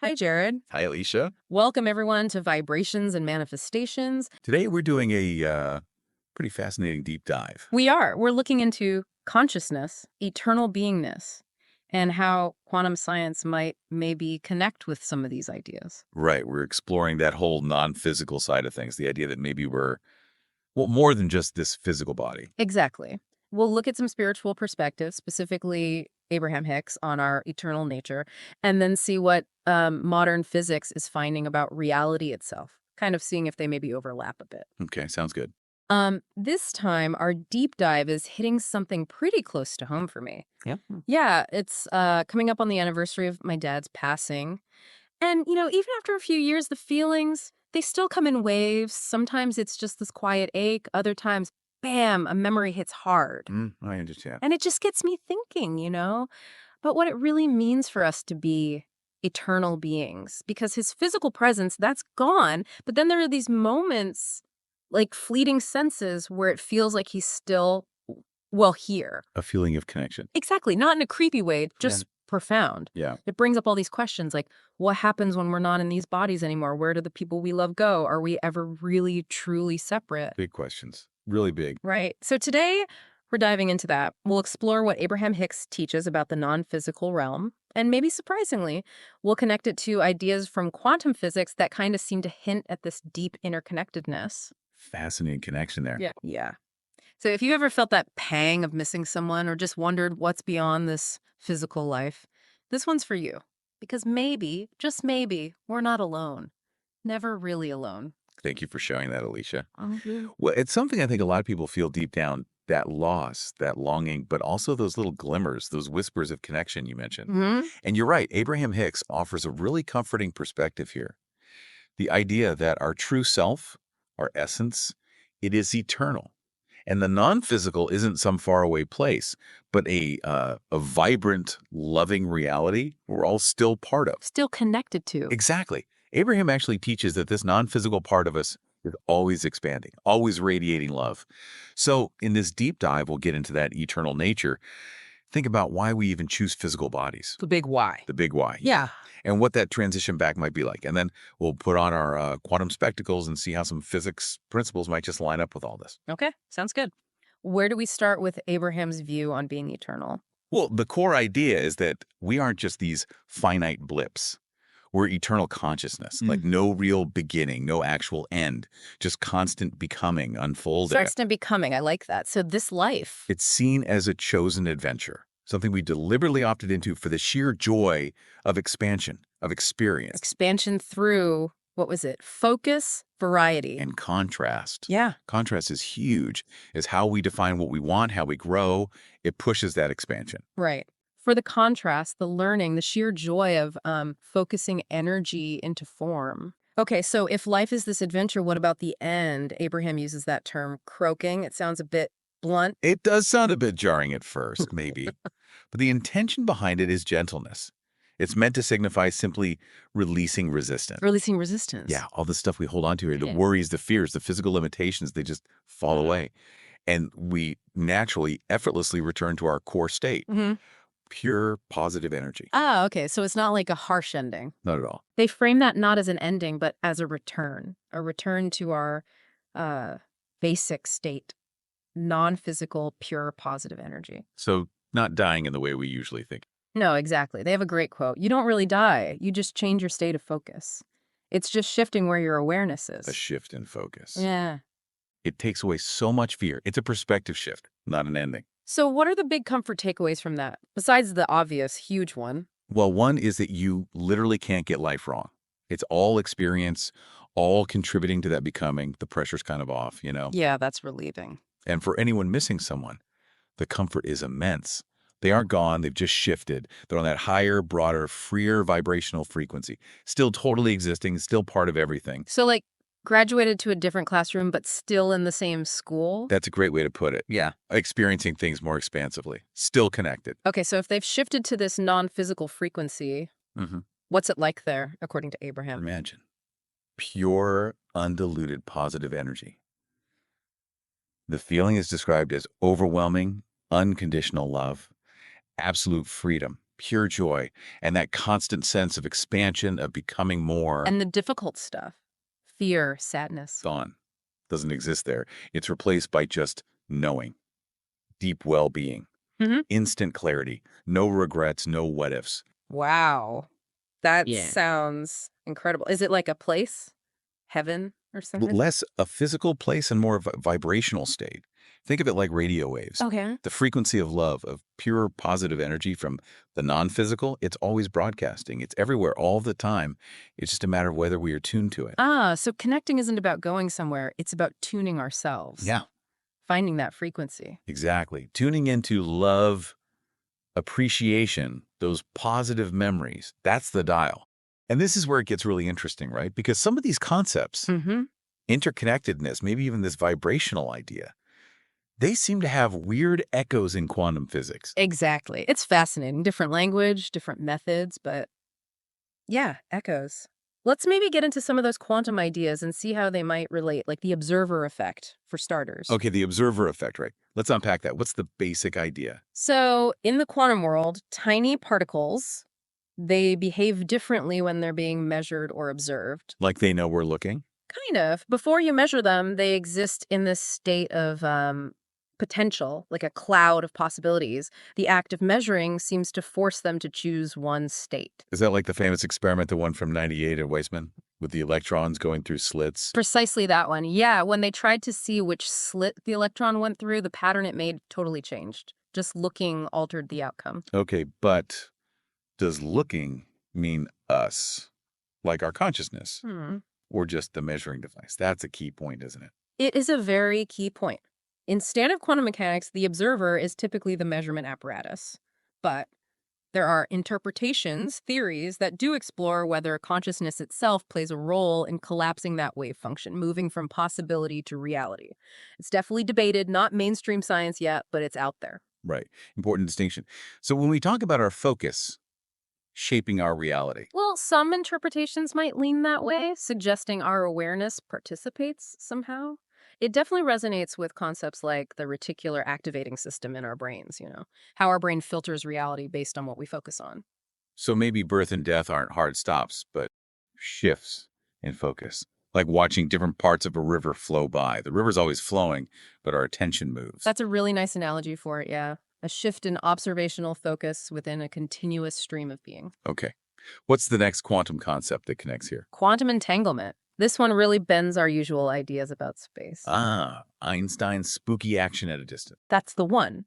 Hi, Jared. Hi, Alicia. Welcome, everyone, to Vibrations and Manifestations. Today we're doing a pretty fascinating deep dive. We're looking into consciousness, eternal beingness, and how quantum science might maybe connect with some of these ideas. Right, we're exploring that whole non-physical side of things, the idea that maybe we're, well, more than just this physical body. Exactly. We'll look at some spiritual perspectives, specifically Abraham Hicks, on our eternal nature, and then see what modern physics is finding about reality itself, kind of seeing if they maybe overlap a bit. Okay, sounds good. This time our deep dive is hitting something pretty close to home for me. Yeah. Yeah, it's coming up on the anniversary of my dad's passing. And, even after a few years, the feelings, they still come in waves. Sometimes it's just this quiet ache. Other times, bam, a memory hits hard. I understand. And it just gets me thinking, about what it really means for us to be eternal beings. Because his physical presence, that's gone. But then there are these moments, like fleeting senses, where it feels like he's still, well, here. A feeling of connection. Exactly. Not in a creepy way, just profound. Yeah. It brings up all these questions like, what happens when we're not in these bodies anymore? Where do the people we love go? Are we ever really, truly separate? Big questions. Really big. Right. So today we're diving into that. We'll explore what Abraham Hicks teaches about the non-physical realm. And maybe surprisingly, we'll connect it to ideas from quantum physics that kind of seem to hint at this deep interconnectedness. Fascinating connection there. Yeah. So if you ever felt that pang of missing someone or just wondered what's beyond this physical life, this one's for you. Because maybe, just maybe, we're not alone. Never really alone. Thank you for sharing that, Alicia. Mm-hmm. Well, it's something I think a lot of people feel deep down, that loss, that longing, but also those little glimmers, those whispers of connection you mentioned. Mm-hmm. And you're right, Abraham Hicks offers a really comforting perspective here. The idea that our true self, our essence, it is eternal. And the non-physical isn't some faraway place, but a vibrant, loving reality we're all still part of. Still connected to. Exactly. Abraham actually teaches that this non-physical part of us is always expanding, always radiating love. So in this deep dive, we'll get into that eternal nature. Think about why we even choose physical bodies. The big why. The big why. Yeah. And what that transition back might be like. And then we'll put on our quantum spectacles and see how some physics principles might just line up with all this. Okay, sounds good. Where do we start with Abraham's view on being eternal? Well, the core idea is that we aren't just these finite blips. We're eternal consciousness, like no real beginning, no actual end, just constant becoming, unfolding. Constant becoming, I like that. So this life. It's seen as a chosen adventure, something we deliberately opted into for the sheer joy of expansion, of experience. Expansion through, what was it? Focus, variety. And contrast. Yeah. Contrast is huge, is how we define what we want, how we grow. It pushes that expansion. Right. For the contrast, the learning, the sheer joy of focusing energy into form. Okay, so if life is this adventure, what about the end? Abraham uses that term, croaking. It sounds a bit blunt. It does sound a bit jarring at first, maybe. But the intention behind it is gentleness. It's meant to signify simply releasing resistance. Releasing resistance. Yeah, all the stuff we hold on to here, the Yeah. worries, the fears, the physical limitations, they just fall away. And we naturally, effortlessly return to our core state. Mm-hmm. Pure positive energy. Ah, okay. So it's not like a harsh ending. Not at all. They frame that not as an ending, but as a return to our basic state, non-physical, pure positive energy. So not dying in the way we usually think. No, exactly. They have a great quote. You don't really die. You just change your state of focus. It's just shifting where your awareness is. A shift in focus. Yeah. It takes away so much fear. It's a perspective shift, not an ending. So what are the big comfort takeaways from that, besides the obvious, huge one? Well, one is that you literally can't get life wrong. It's all experience, all contributing to that becoming. The pressure's kind of off, you know? Yeah, that's relieving. And for anyone missing someone, the comfort is immense. They aren't gone. They've just shifted. They're on that higher, broader, freer vibrational frequency. Still totally existing, still part of everything. So like graduated to a different classroom, but still in the same school? That's a great way to put it. Yeah. Experiencing things more expansively. Still connected. Okay, so if they've shifted to this non-physical frequency, what's it like there, according to Abraham? Imagine. Pure, undiluted positive energy. The feeling is described as overwhelming, unconditional love, absolute freedom, pure joy, and that constant sense of expansion, of becoming more. And the difficult stuff, fear, sadness. Gone. Doesn't exist there. It's replaced by just knowing, deep well-being, Hmm. instant clarity, no regrets, no what-ifs. Wow. That Yeah. sounds incredible. Is it like a place? Heaven or something? Less a physical place and more of a vibrational state. Think of it like radio waves. Okay. The frequency of love, of pure positive energy from the non-physical, it's always broadcasting. It's everywhere all the time. It's just a matter of whether we are tuned to it. Ah, so connecting isn't about going somewhere. It's about tuning ourselves, Yeah, finding that frequency. exactly. Tuning into love, appreciation, those positive memories. That's the dial. And this is where it gets really interesting, right? Because some of these concepts, Mm-hmm. interconnectedness, maybe even this vibrational idea, they seem to have weird echoes in quantum physics. Exactly. It's fascinating. Different language, different methods, but yeah, echoes. Let's maybe get into some of those quantum ideas and see how they might relate, like the observer effect, for starters. Okay, the observer effect, right? Let's unpack that. What's the basic idea? So, in the quantum world, tiny particles, they behave differently when they're being measured or observed. Like they know we're looking? Kind of. Before you measure them, they exist in this state of potential, like a cloud of possibilities. The act of measuring seems to force them to choose one state. Is that like the famous experiment, the one from '98 at Weissman, with the electrons going through slits? Precisely that one. Yeah, when they tried to see which slit the electron went through, the pattern it made totally changed. Just looking altered the outcome. Okay, but does looking mean us, like our consciousness, Hmm. or just the measuring device? That's a key point, isn't it? It is a very key point. In standard quantum mechanics, the observer is typically the measurement apparatus. But there are interpretations, theories that do explore whether consciousness itself plays a role in collapsing that wave function, moving from possibility to reality. It's definitely debated, not mainstream science yet, but it's out there. Right. Important distinction. So when we talk about our focus shaping our reality, Well, some interpretations might lean that way, suggesting our awareness participates somehow. It definitely resonates with concepts like the reticular activating system in our brains, how our brain filters reality based on what we focus on. so maybe birth and death aren't hard stops, but shifts in focus. Like watching different parts of a river flow by. The river's always flowing, but our attention moves. That's a really nice analogy for it, yeah. A shift in observational focus within a continuous stream of being. Okay. What's the next quantum concept that connects here? Quantum entanglement. This one really bends our usual ideas about space. Ah, Einstein's spooky action at a distance. That's the one.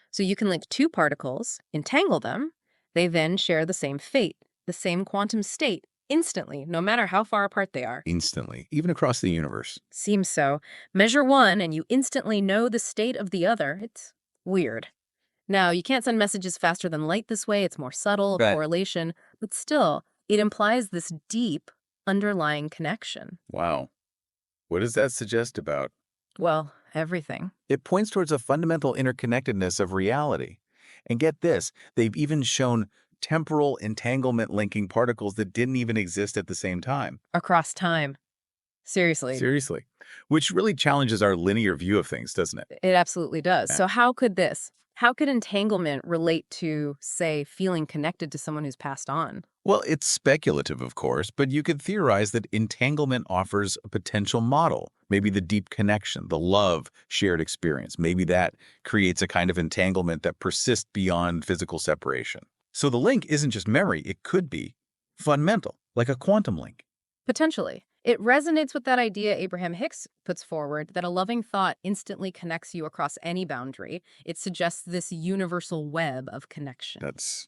So you can link two particles, entangle them, they then share the same fate, the same quantum state, instantly, no matter how far apart they are. Instantly, even across the universe. Seems so. Measure one and you instantly know the state of the other. It's weird. Now, you can't send messages faster than light this way. It's more subtle, a Right. correlation, but still, it implies this deep underlying connection. Wow. What does that suggest about? Well, everything. It points towards a fundamental interconnectedness of reality. And get this, they've even shown temporal entanglement linking particles that didn't even exist at the same time. Across time. Seriously. Seriously. Which really challenges our linear view of things, doesn't it? It absolutely does. Yeah. So how could entanglement relate to, say, feeling connected to someone who's passed on? Well, it's speculative, of course, but you could theorize that entanglement offers a potential model. Maybe the deep connection, the love, shared experience. Maybe that creates a kind of entanglement that persists beyond physical separation. So the link isn't just memory, it could be fundamental, like a quantum link. Potentially. It resonates with that idea Abraham Hicks puts forward that a loving thought instantly connects you across any boundary. It suggests this universal web of connection. That's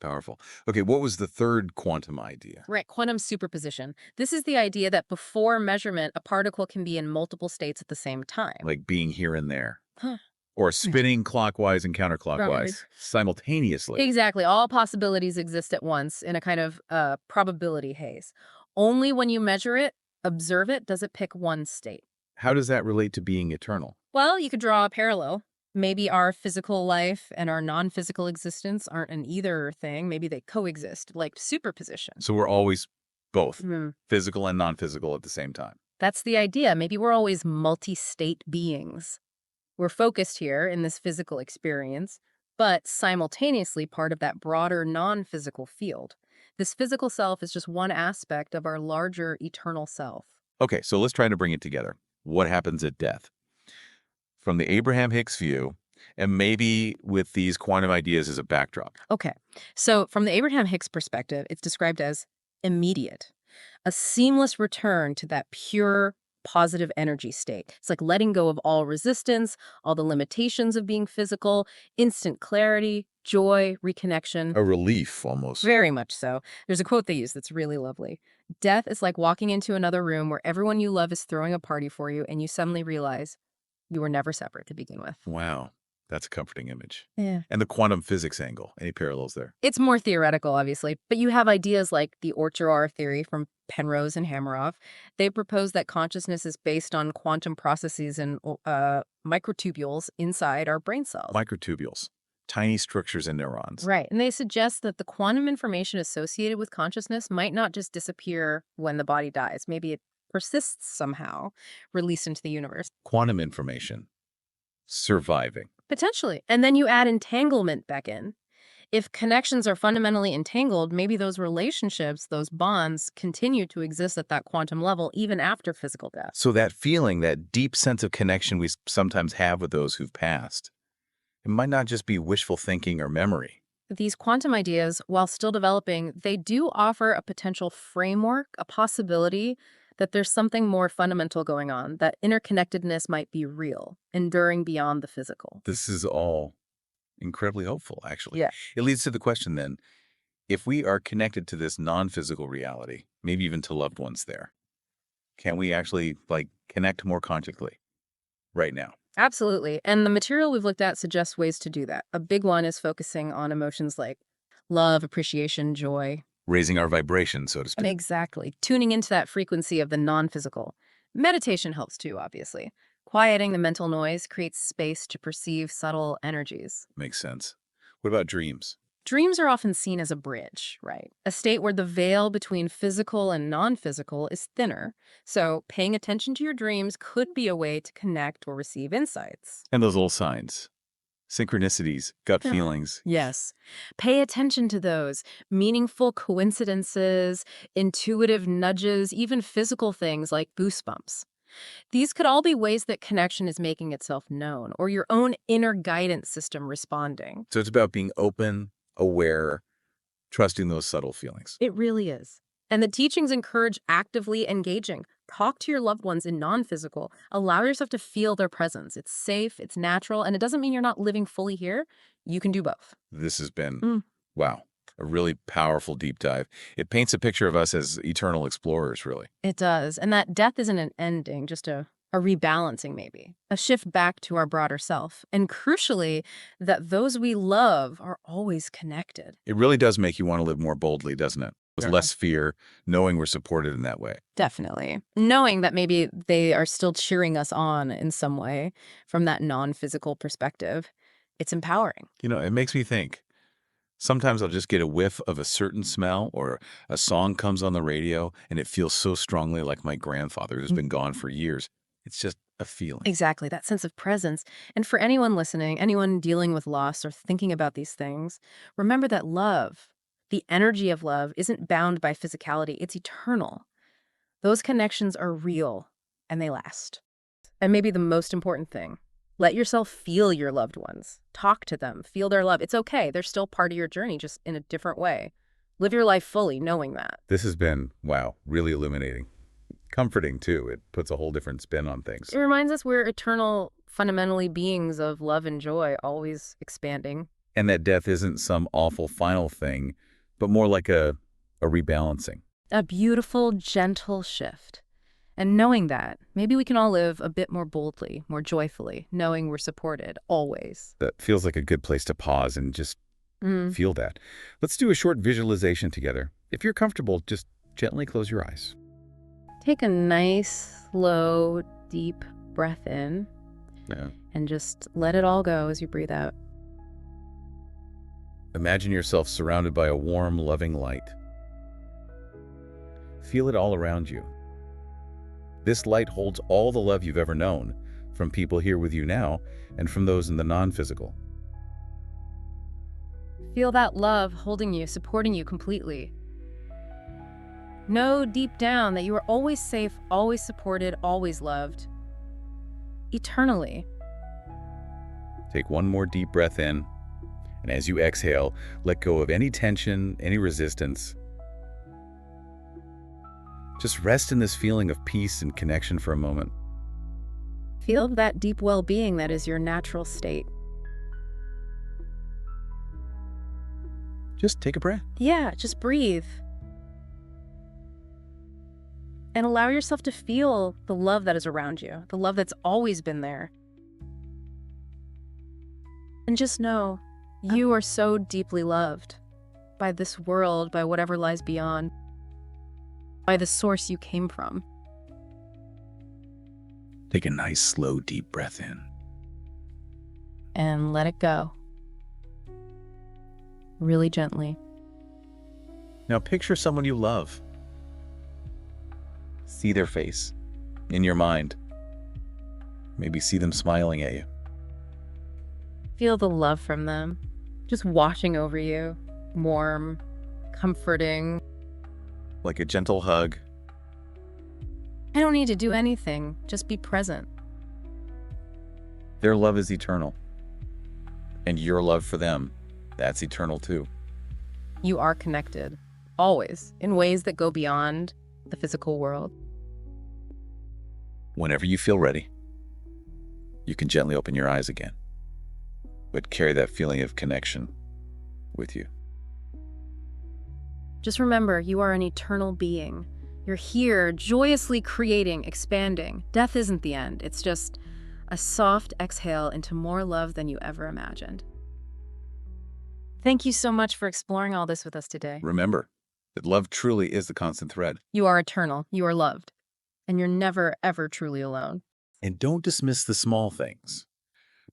powerful. Okay, what was the third quantum idea? Right, quantum superposition. This is the idea that before measurement, a particle can be in multiple states at the same time. Like being here and there. Huh. Or spinning clockwise and counterclockwise Right. simultaneously. Exactly. All possibilities exist at once in a kind of probability haze. Only when you measure it, observe it, does it pick one state. How does that relate to being eternal? Well, you could draw a parallel. Maybe our physical life and our non-physical existence aren't an either thing. Maybe they coexist, like superposition. So we're always both, Hmm. physical and non-physical at the same time. That's the idea. Maybe we're always multi-state beings. We're focused here in this physical experience, but simultaneously part of that broader non-physical field. This physical self is just one aspect of our larger eternal self. Okay, so let's try to bring it together. What happens at death? From the Abraham Hicks view, and maybe with these quantum ideas as a backdrop. Okay, so from the Abraham Hicks perspective, it's described as immediate, a seamless return to that pure, positive energy state. It's like letting go of all resistance, all the limitations of being physical, instant clarity, joy, reconnection. A relief, almost. Very much so. There's a quote they use that's really lovely. Death is like walking into another room where everyone you love is throwing a party for you, and you suddenly realize you were never separate to begin with. Wow, that's a comforting image. Yeah. And the quantum physics angle, any parallels there? It's more theoretical, obviously, but you have ideas like the Oort theory from Penrose and Hameroff. They propose that consciousness is based on quantum processes and microtubules inside our brain cells. Microtubules, tiny structures in neurons. Right. And they suggest that the quantum information associated with consciousness might not just disappear when the body dies. Maybe it persists somehow, released into the universe. Quantum information, surviving. Potentially. And then you add entanglement back in. If connections are fundamentally entangled, maybe those relationships, those bonds, continue to exist at that quantum level even after physical death. So that feeling, that deep sense of connection we sometimes have with those who've passed, it might not just be wishful thinking or memory. These quantum ideas, while still developing, they do offer a potential framework, a possibility that there's something more fundamental going on, that interconnectedness might be real, enduring beyond the physical. This is all incredibly hopeful, actually. Yeah. It leads to the question then, if we are connected to this non-physical reality, maybe even to loved ones there, can we actually connect more consciously right now? Absolutely. And the material we've looked at suggests ways to do that. A big one is focusing on emotions like love, appreciation, joy. Raising our vibration, so to speak. Exactly. Tuning into that frequency of the non-physical. Meditation helps too, obviously. Quieting the mental noise creates space to perceive subtle energies. Makes sense. What about dreams? Dreams are often seen as a bridge, right? A state where the veil between physical and non-physical is thinner. So paying attention to your dreams could be a way to connect or receive insights. And those little signs, synchronicities, gut feelings. Yes. Pay attention to those meaningful coincidences, intuitive nudges, even physical things like goosebumps. These could all be ways that connection is making itself known, or your own inner guidance system responding. So it's about being open, aware, trusting those subtle feelings. It really is. And the teachings encourage actively engaging. Talk to your loved ones in non-physical. Allow yourself to feel their presence. It's safe, it's natural, and it doesn't mean you're not living fully here. You can do both. This has been, wow, a really powerful deep dive. It paints a picture of us as eternal explorers, really. It does. And that death isn't an ending, just a rebalancing maybe, a shift back to our broader self. And crucially, that those we love are always connected. It really does make you want to live more boldly, doesn't it? With Sure. less fear, knowing we're supported in that way. Definitely. Knowing that maybe they are still cheering us on in some way from that non-physical perspective, it's empowering. You know, it makes me think. Sometimes I'll just get a whiff of a certain smell, or a song comes on the radio and it feels so strongly like my grandfather who's been gone for years. It's just a feeling. Exactly, that sense of presence. And for anyone listening, anyone dealing with loss or thinking about these things, remember that love, the energy of love, isn't bound by physicality. It's eternal. Those connections are real and they last. And maybe the most important thing, let yourself feel your loved ones. Talk to them. Feel their love. It's okay. They're still part of your journey, just in a different way. Live your life fully, knowing that. This has been, wow, really illuminating. Comforting, too. It puts a whole different spin on things. It reminds us we're eternal, fundamentally beings of love and joy, always expanding. And that death isn't some awful final thing, but more like a rebalancing. A beautiful, gentle shift. And knowing that, maybe we can all live a bit more boldly, more joyfully, knowing we're supported, always. That feels like a good place to pause and just feel that. Let's do a short visualization together. If you're comfortable, just gently close your eyes. Take a nice, slow, deep breath in. Yeah. And just let it all go as you breathe out. Imagine yourself surrounded by a warm, loving light. Feel it all around you. This light holds all the love you've ever known, from people here with you now and from those in the non-physical. Feel that love holding you, supporting you completely. Know deep down that you are always safe, always supported, always loved. Eternally. Take one more deep breath in, and as you exhale, let go of any tension, any resistance. Just rest in this feeling of peace and connection for a moment. Feel that deep well-being that is your natural state. Just take a breath. Yeah, just breathe. And allow yourself to feel the love that is around you, the love that's always been there. And just know, you are so deeply loved by this world, by whatever lies beyond, by the source you came from. Take a nice, slow, deep breath in. And let it go. Really gently. Now picture someone you love. See their face in your mind. Maybe see them smiling at you. Feel the love from them, just washing over you, warm, comforting. Like a gentle hug. I don't need to do anything, just be present. Their love is eternal. And your love for them, that's eternal too. You are connected, always, in ways that go beyond the physical world. Whenever you feel ready, you can gently open your eyes again, but carry that feeling of connection with you. Just remember, you are an eternal being. You're here, joyously creating, expanding. Death isn't the end. It's just a soft exhale into more love than you ever imagined. Thank you so much for exploring all this with us today. Remember that love truly is the constant thread. You are eternal. You are loved. And you're never, ever truly alone. And don't dismiss the small things.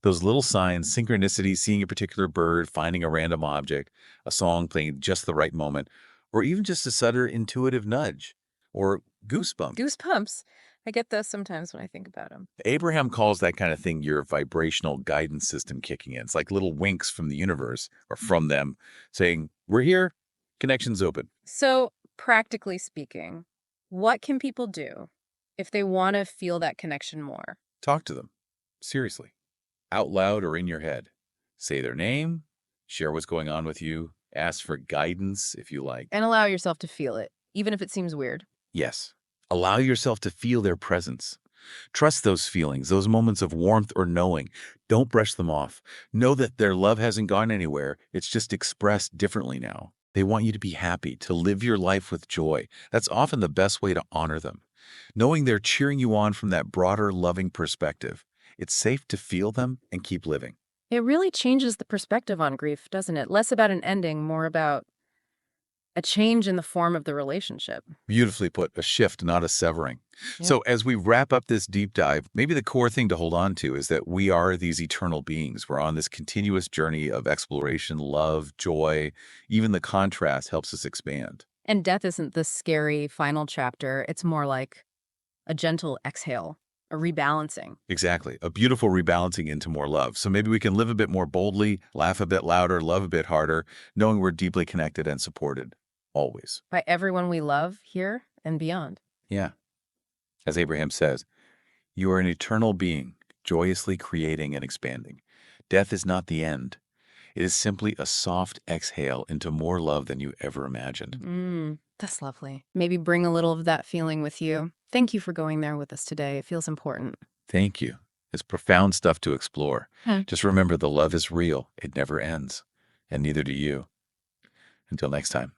Those little signs, synchronicity, seeing a particular bird, finding a random object, a song playing at just the right moment, or even just a subtle intuitive nudge or goosebump. Goosebumps. I get those sometimes when I think about them. Abraham calls that kind of thing your vibrational guidance system kicking in. It's like little winks from the universe or from them saying, we're here, connection's open. So, practically speaking, what can people do if they want to feel that connection more? Talk to them. Seriously. Out loud or in your head. Say their name, share what's going on with you, ask for guidance if you like. And allow yourself to feel it, even if it seems weird. Yes. Allow yourself to feel their presence. Trust those feelings, those moments of warmth or knowing. Don't brush them off. Know that their love hasn't gone anywhere. It's just expressed differently now. They want you to be happy, to live your life with joy. That's often the best way to honor them. Knowing they're cheering you on from that broader, loving perspective. It's safe to feel them and keep living. It really changes the perspective on grief, doesn't it? Less about an ending, more about a change in the form of the relationship. Beautifully put, a shift, not a severing. Yeah. So as we wrap up this deep dive, maybe the core thing to hold on to is that we are these eternal beings. We're on this continuous journey of exploration, love, joy. Even the contrast helps us expand. And death isn't the scary final chapter. It's more like a gentle exhale, a rebalancing. Exactly. A beautiful rebalancing into more love. So maybe we can live a bit more boldly, laugh a bit louder, love a bit harder, knowing we're deeply connected and supported. Always. By everyone we love here and beyond. Yeah. As Abraham says, you are an eternal being, joyously creating and expanding. Death is not the end. It is simply a soft exhale into more love than you ever imagined. That's lovely. Maybe bring a little of that feeling with you. Thank you for going there with us today. It feels important. Thank you. It's profound stuff to explore. Hmm. Just remember the love is real. It never ends. And neither do you. Until next time.